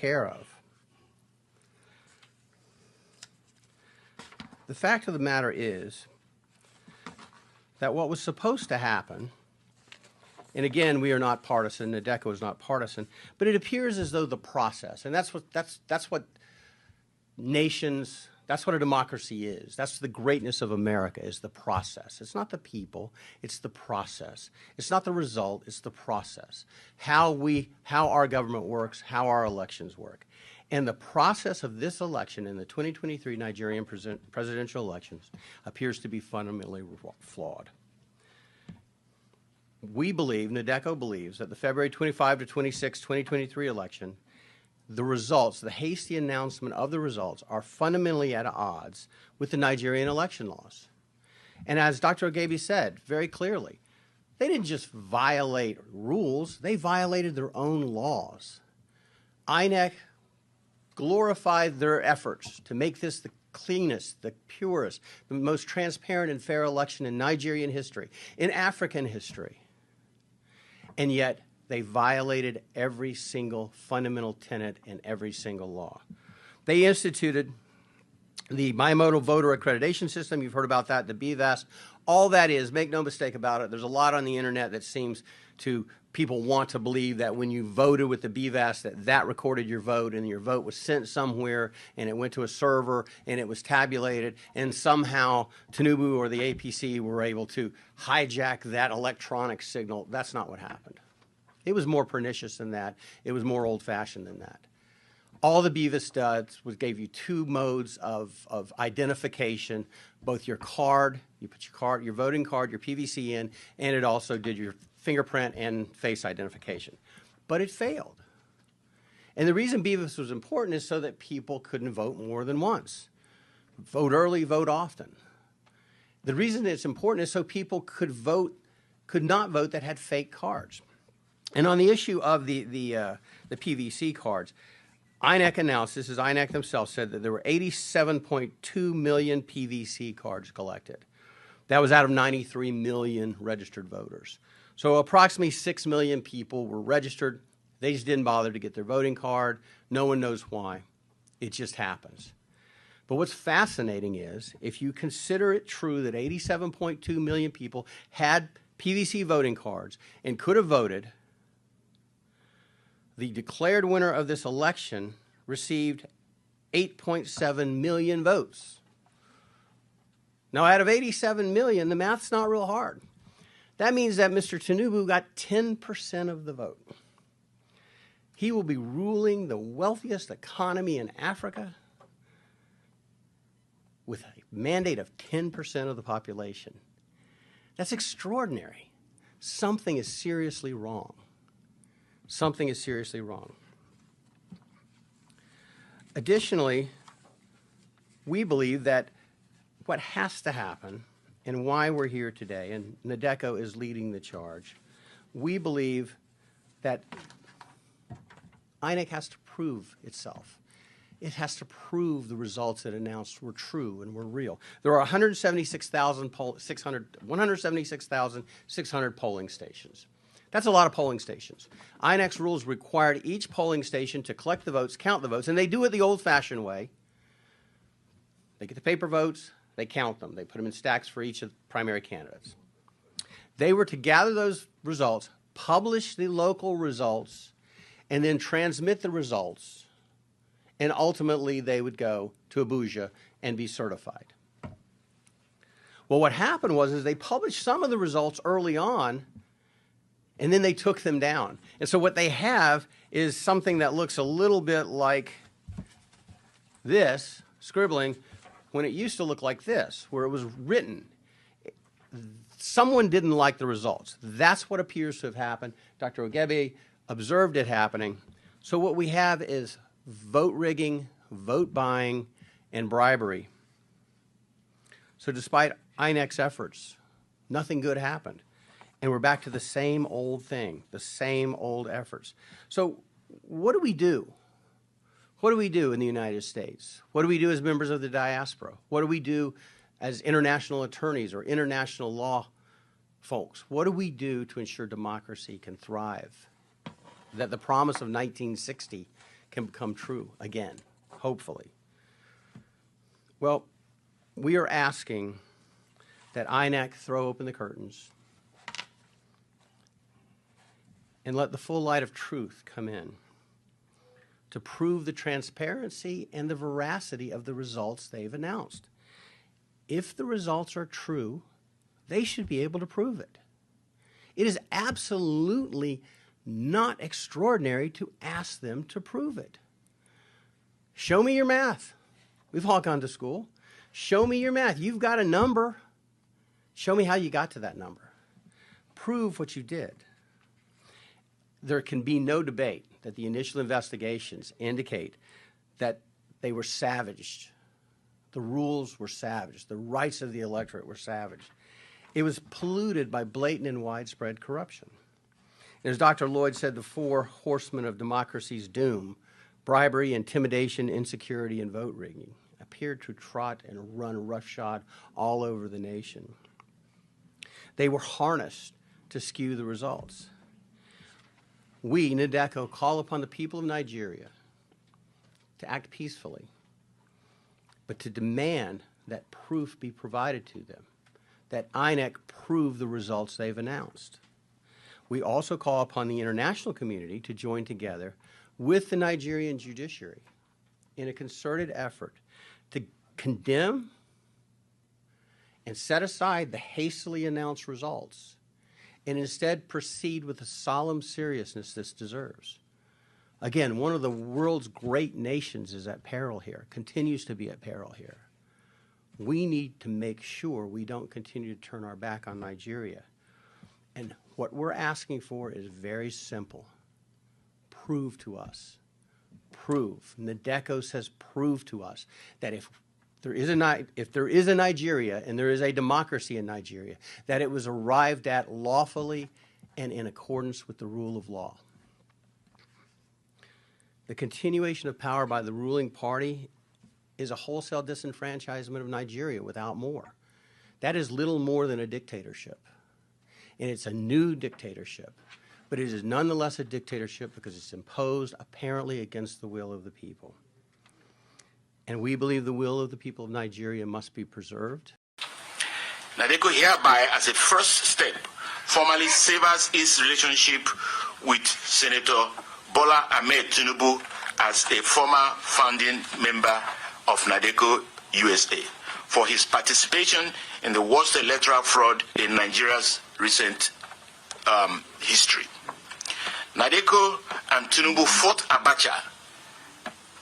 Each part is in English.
care of. The fact of the matter is that what was supposed to happen, and again, we are not partisan, NADECO is not partisan, but it appears as though the process, and that's what nations, that's what a democracy is. That's the greatness of America, is the process. It's not the people, it's the process. It's not the result, it's the process. How our government works, how our elections work. And the process of this election in the 2023 Nigerian presidential elections appears to be fundamentally flawed. We believe, NADECO believes, that the February 25 to 26, 2023 election, the results, the hasty announcement of the results, are fundamentally at odds with the Nigerian election laws. And as Dr. Ogebi said very clearly, they didn't just violate rules, they violated their own laws. INEC glorified their efforts to make this the cleanest, the purest, the most transparent and fair election in Nigerian history, in African history. And yet, they violated every single fundamental tenet in every single law. They instituted the bimodal voter accreditation system. You've heard about that, the BVAS. All that is, make no mistake about it, there's a lot on the internet that seems to, people want to believe that when you voted with the BVAS that recorded your vote and your vote was sent somewhere and it went to a server and it was tabulated and somehow Tinubu or the APC were able to hijack that electronic signal. That's not what happened. It was more pernicious than that. It was more old-fashioned than that. All the BVAS does was gave you two modes of identification, both your card, you put your voting card, your PVC in, and it also did your fingerprint and face identification. But it failed. And the reason BVAS was important is so that people couldn't vote more than once. Vote early, vote often. The reason it's important is so people could not vote that had fake cards. And on the issue of the PVC cards, INEC announced, this is INEC themselves, said that there were 87.2 million PVC cards collected. That was out of 93 million registered voters. So approximately 6 million people were registered. They just didn't bother to get their voting card. No one knows why. It just happens. But what's fascinating is, if you consider it true that 87.2 million people had PVC voting cards and could have voted, the declared winner of this election received 8.7 million votes. Now, out of 87 million, the math's not real hard. That means that Mr. Tinubu got 10% of the vote. He will be ruling the wealthiest economy in Africa with a mandate of 10% of the population. That's extraordinary. Something is seriously wrong. Something is seriously wrong. Additionally, we believe that what has to happen and why we're here today, and NADECO is leading the charge, we believe that INEC has to prove itself. It has to prove the results it announced were true and were real. There are 176,600 polling stations. That's a lot of polling stations. INEC's rules required each polling station to collect the votes, count the votes, and they do it the old-fashioned way. They get the paper votes, they count them. They put them in stacks for each of the primary candidates. They were to gather those results, publish the local results, and then transmit the results, and ultimately they would go to Abuja and be certified. Well, what happened was they published some of the results early on, and then they took them down. And so what they have is something that looks a little bit like this, scribbling, when it used to look like this, where it was written. Someone didn't like the results. That's what appears to have happened. Dr. Ogebi observed it happening. So what we have is vote rigging, vote buying, and bribery. So despite INEC's efforts, nothing good happened. And we're back to the same old thing, the same old efforts. So what do we do? What do we do in the United States? What do we do as members of the diaspora? What do we do as international attorneys or international law folks? What do we do to ensure democracy can thrive? That the promise of 1960 can become true again, hopefully. Well, we are asking that INEC throw open the curtains and let the full light of truth come in to prove the transparency and the veracity of the results they've announced. If the results are true, they should be able to prove it. It is absolutely not extraordinary to ask them to prove it. Show me your math. We've all gone to school. Show me your math. You've got a number. Show me how you got to that number. Prove what you did. There can be no debate that the initial investigations indicate that they were savaged. The rules were savaged. The rights of the electorate were savaged. It was polluted by blatant and widespread corruption. And as Dr. Lloyd said, the four horsemen of democracy's doom, bribery, intimidation, insecurity, and vote rigging, appeared to trot and run roughshod all over the nation. They were harnessed to skew the results. We, NADECO, call upon the people of Nigeria to act peacefully, but to demand that proof be provided to them, that INEC prove the results they've announced. We also call upon the international community to join together with the Nigerian judiciary in a concerted effort to condemn and set aside the hastily announced results and instead proceed with the solemn seriousness this deserves. Again, one of the world's great nations is at peril here, continues to be at peril here. We need to make sure we don't continue to turn our back on Nigeria. And what we're asking for is very simple. Prove to us. Prove. NADECO says prove to us that if there is a Nigeria and there is a democracy in Nigeria, that it was arrived at lawfully and in accordance with the rule of law. The continuation of power by the ruling party is a wholesale disenfranchisement of Nigeria without more. That is little more than a dictatorship. And it's a new dictatorship. But it is nonetheless a dictatorship because it's imposed apparently against the will of the people. And we believe the will of the people of Nigeria must be preserved. NADECO hereby, as a first step, formally severs its relationship with Senator Bola Ahmed Tinubu as a former founding member of NADECO USA for his participation in the worst electoral fraud in Nigeria's recent history. NADECO and Tinubu fought Abacha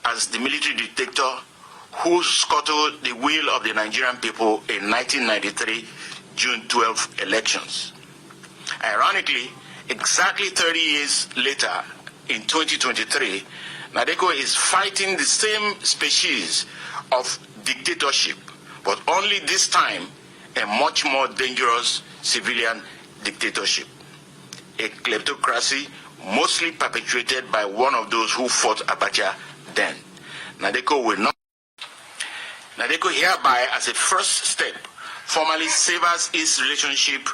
as the military dictator who scuttled the will of the Nigerian people in 1993 June 12 elections. Ironically, exactly 30 years later, in 2023, NADECO is fighting the same species of dictatorship, but only this time a much more dangerous civilian dictatorship, a kleptocracy mostly perpetuated by one of those who fought Abacha then. NADECO hereby, as a first step, formally severs its relationship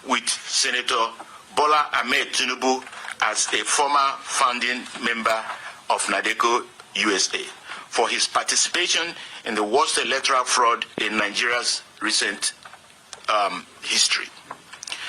with Senator Bola Ahmed Tinubu as a former founding member of NADECO USA for his participation in the worst electoral fraud in Nigeria's recent history.